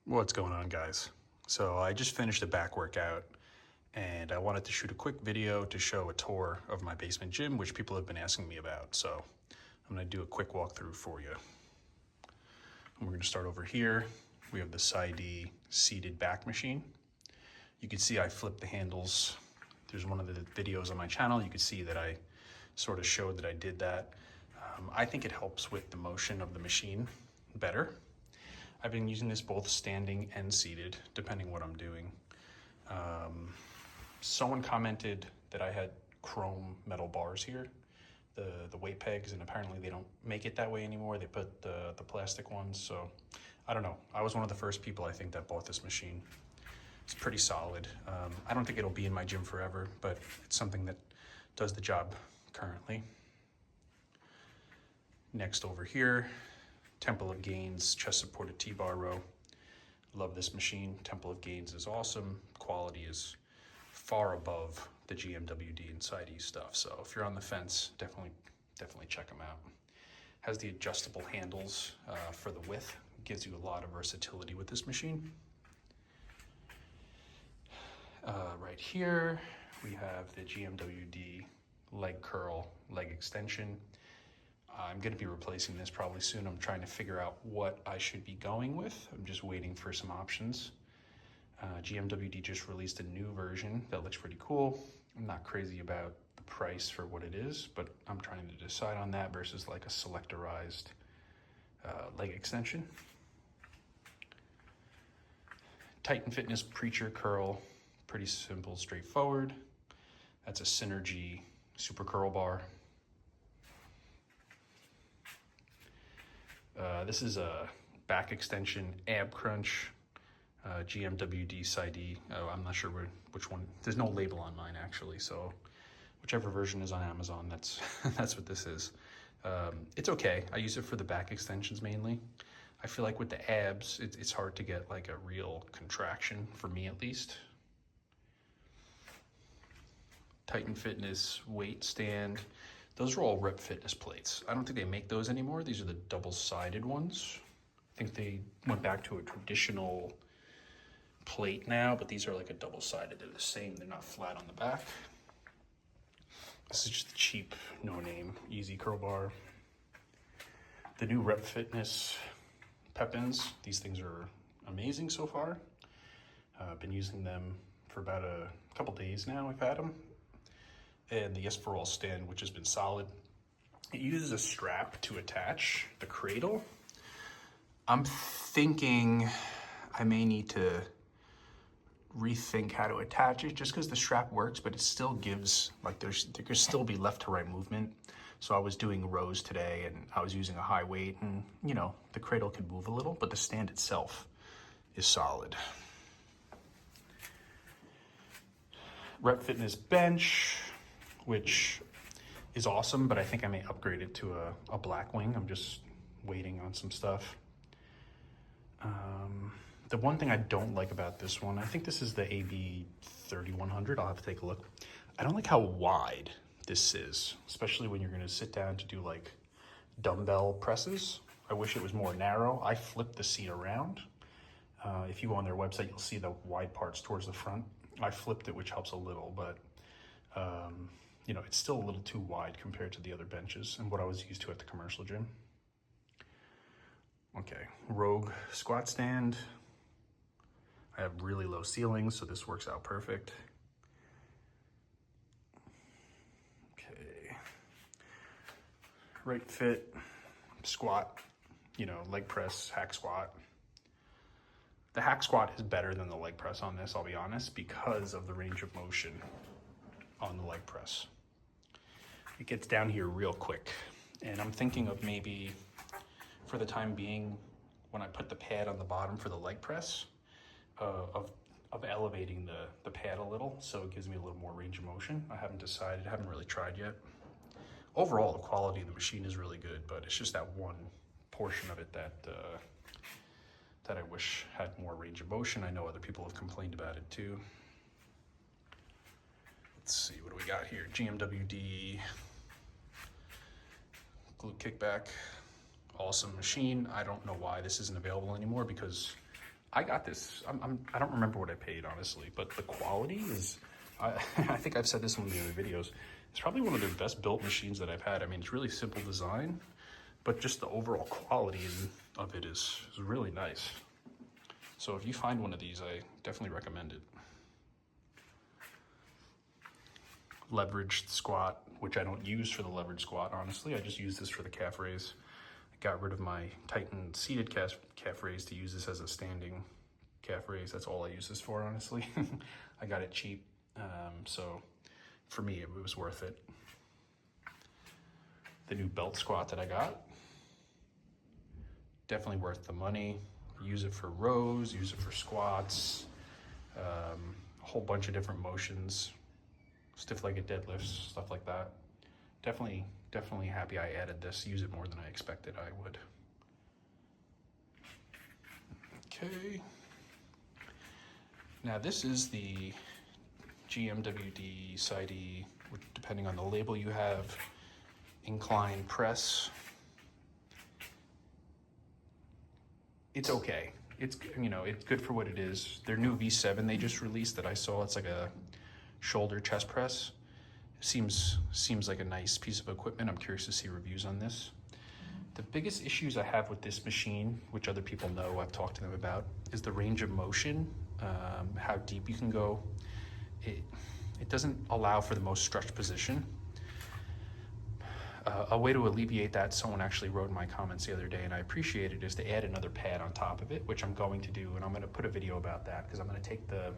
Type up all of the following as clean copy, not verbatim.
What's going on, guys? So I just finished a back workout and I wanted to shoot a quick video to show a tour of my basement gym, which people have been asking me about. So I'm going to do a quick walkthrough for you. And we're going to start over here. We have the Syedee seated back machine. You can see I flipped the handles. There's one of the videos on my channel. You can see that I sort of showed that I did that. I think it helps with the motion of the machine better. I've been using this both standing and seated, depending what I'm doing. Someone commented that I had chrome metal bars here, the weight pegs, and apparently they don't make it that way anymore. They put the plastic ones, so I don't know. I was one of the first people, I think, that bought this machine. It's pretty solid. I don't think it'll be in my gym forever, but it's something that does the job currently. Next over here, Temple of Gainz chest supported T-bar row. Love this machine. Temple of Gainz is awesome. Quality is far above the GMWD and Syedee stuff. So if you're on the fence, definitely check them out. Has the adjustable handles for the width. Gives you a lot of versatility with this machine. Right here, we have the GMWD leg curl, leg extension. I'm going to be replacing this probably soon. I'm trying to figure out what I should be going with. I'm just waiting for some options. GMWD just released a new version that looks pretty cool. I'm not crazy about the price for what it is, but I'm trying to decide on that versus like a selectorized leg extension. Titan Fitness Preacher Curl, pretty simple, straightforward. That's a Synergee super curl bar. This is a back extension ab crunch, GMWD Syedee. Oh, I'm not sure which one. There's no label on mine actually, so whichever version is on Amazon, that's that's what this is. It's okay. I use it for the back extensions mainly. I feel like with the abs, it's hard to get like a real contraction, for me at least. Titan Fitness weight stand. Those are all Repfitness plates. I don't think they make those anymore. These are the double-sided ones. I think they went back to a traditional plate now, but these are like a double-sided. They're the same. They're not flat on the back. This is just a cheap, no-name, easy curl bar. The new Repfitness pep-ins. These things are amazing so far. I've been using them for about a couple days now. I've had them. And the Yes For All stand, which has been solid. It uses a strap to attach the cradle. I'm thinking I may need to rethink how to attach it, just because the strap works, but it still gives, like there could still be left to right movement. So I was doing rows today and I was using a high weight, and you know, the cradle can move a little, but the stand itself is solid. Repfitness bench, which is awesome, but I think I may upgrade it to a black wing. I'm just waiting on some stuff. The one thing I don't like about this one, I think this is the AB 3100. I'll have to take a look. I don't like how wide this is, especially when you're gonna sit down to do like dumbbell presses. I wish it was more narrow. I flipped the seat around. If you go on their website, you'll see the wide parts towards the front. I flipped it, which helps a little, but you know, it's still a little too wide compared to the other benches and what I was used to at the commercial gym. Okay, Rogue squat stand. I have really low ceilings, so this works out perfect. Okay, Ritfit squat, you know, leg press, hack squat. The hack squat is better than the leg press on this, I'll be honest, because of the range of motion on the leg press. It gets down here real quick. And I'm thinking of maybe, for the time being, when I put the pad on the bottom for the leg press, of elevating the pad a little, so it gives me a little more range of motion. I haven't decided, I haven't really tried yet. Overall, the quality of the machine is really good, but it's just that one portion of it that I wish had more range of motion. I know other people have complained about it too. Let's see, what do we got here? GMWD glute kickback, awesome machine. I don't know why this isn't available anymore, because I got this. I don't remember what I paid, honestly, but the quality is, I think I've said this in one of the other videos, it's probably one of the best built machines that I've had. I mean, it's really simple design, but just the overall quality of it is really nice. So if you find one of these, I definitely recommend it. Leveraged squat, which I don't use for the leverage squat, honestly. I just use this for the calf raise. I got rid of my Titan seated calf raise to use this as a standing calf raise. That's all I use this for, honestly. I got it cheap, so for me, it was worth it. The new belt squat that I got, definitely worth the money. Use it for rows, use it for squats, a whole bunch of different motions, stiff-legged deadlifts, stuff like that. Definitely happy I added this. Use it more than I expected I would. Okay. Now this is the GMWD, Syedee, depending on the label you have, Incline press. It's okay. It's, you know, it's good for what it is. Their new V7 they just released that I saw, it's like a shoulder chest press. Seems like a nice piece of equipment. I'm curious to see reviews on this. The biggest issues I have with this machine, which other people know, I've talked to them about, is the range of motion, how deep you can go. It doesn't allow for the most stretched position. A way to alleviate that, someone actually wrote in my comments the other day, and I appreciate it, is to add another pad on top of it, which I'm going to do, and I'm going to put a video about that, because I'm going to take the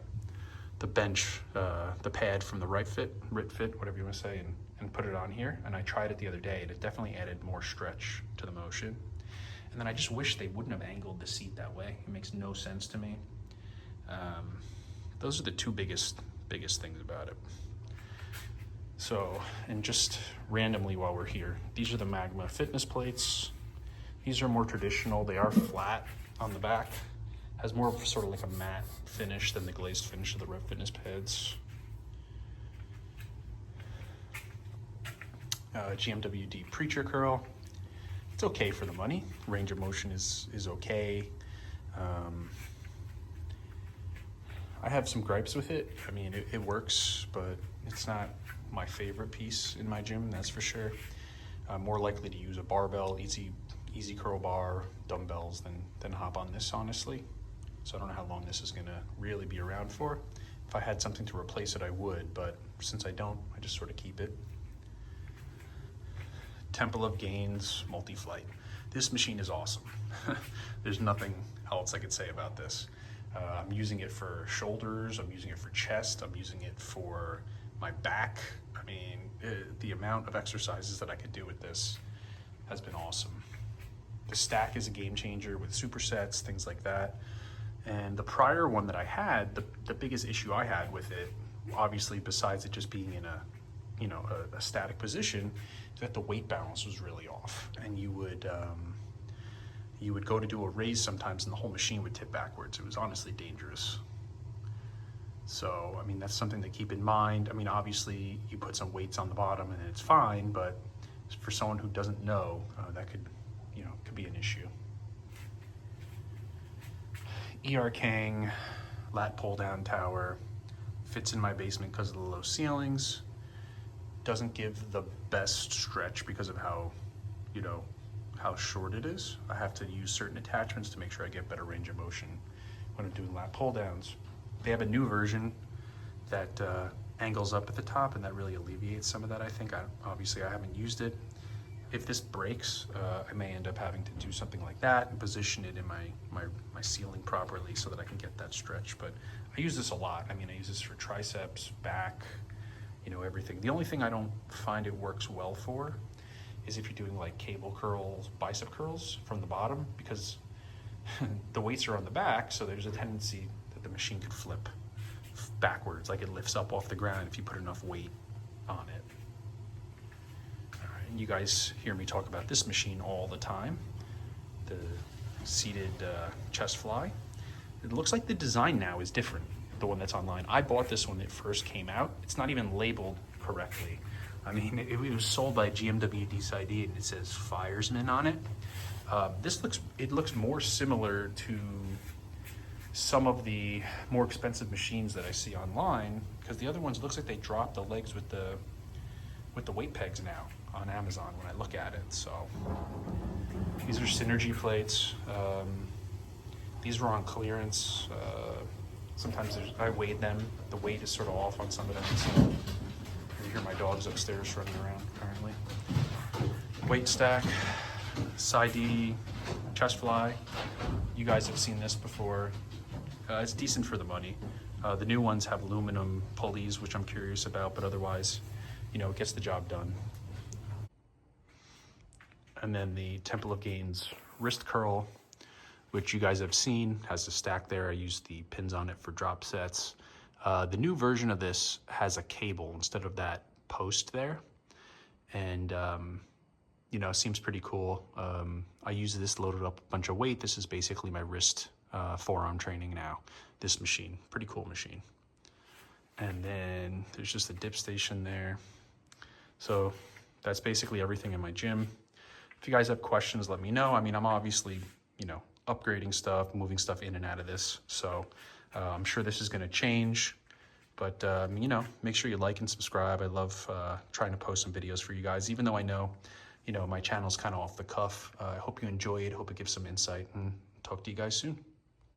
bench, the pad from the Ritfit, whatever you want to say, and put it on here. And I tried it the other day, and it definitely added more stretch to the motion. And then I just wish they wouldn't have angled the seat that way. It makes no sense to me. Those are the two biggest things about it. So, and just randomly while we're here, these are the Magma fitness plates. These are more traditional. They are flat on the back. Has more of sort of like a matte finish than the glazed finish of the Repfitness pads. GMWD preacher curl. It's okay for the money. Range of motion is okay. I have some gripes with it. I mean, it works, but it's not my favorite piece in my gym, that's for sure. I'm more likely to use a barbell, easy curl bar, dumbbells than hop on this, honestly. So I don't know how long this is gonna really be around for. If I had something to replace it, I would, but since I don't, I just sort of keep it. Temple of Gainz multi-flight. This machine is awesome. There's nothing else I could say about this. I'm using it for shoulders, I'm using it for chest, I'm using it for my back. I mean, the amount of exercises that I could do with this has been awesome. The stack is a game changer with supersets, things like that. And the prior one that I had, the biggest issue I had with it, obviously besides it just being in a static position, is that the weight balance was really off. And you would go to do a raise sometimes and the whole machine would tip backwards. It was honestly dangerous. So, I mean, that's something to keep in mind. I mean, obviously you put some weights on the bottom and it's fine, but for someone who doesn't know, that could be an issue. Kang Lat Tower fits in my basement because of the low ceilings. Doesn't give the best stretch because of how short it is. I have to use certain attachments to make sure I get better range of motion when I'm doing lat pull downs. They have a new version that angles up at the top, and that really alleviates some of that, I think. Obviously I haven't used it. If this breaks, I may end up having to do something like that and position it in my ceiling properly so that I can get that stretch. But I use this a lot. I mean, I use this for triceps, back, everything. The only thing I don't find it works well for is if you're doing like cable curls, bicep curls from the bottom, because the weights are on the back, so there's a tendency that the machine could flip backwards, like it lifts up off the ground if you put enough weight on it. And you guys hear me talk about this machine all the time, the seated chest fly. It looks like the design now is different, the one that's online. I bought this when it first came out. It's not even labeled correctly. I mean, it was sold by GMWD Syedee and it says Firesman on it. It looks more similar to some of the more expensive machines that I see online, because the other ones looks like they drop the legs with the weight pegs now on Amazon when I look at it. So these are Synergee plates. These were on clearance. Sometimes I weighed them. The weight is sort of off on some of them. So you hear my dogs upstairs running around currently. Weight stack, Syedee Cheat Fly. You guys have seen this before. It's decent for the money. The new ones have aluminum pulleys, which I'm curious about, but otherwise, you know, it gets the job done. And then the Temple of Gainz wrist curl, which you guys have seen, has the stack there. I used the pins on it for drop sets. The new version of this has a cable instead of that post there. And, you know, seems pretty cool. I use this loaded up a bunch of weight. This is basically my wrist forearm training now, this machine. Pretty cool machine. And then there's just a dip station there. So that's basically everything in my gym. If you guys have questions, let me know. I mean, I'm obviously, you know, upgrading stuff, moving stuff in and out of this. So I'm sure this is going to change. But, you know, make sure you like and subscribe. I love trying to post some videos for you guys, even though I know, you know, my channel's kind of off the cuff. I hope you enjoy it. Hope it gives some insight, and talk to you guys soon.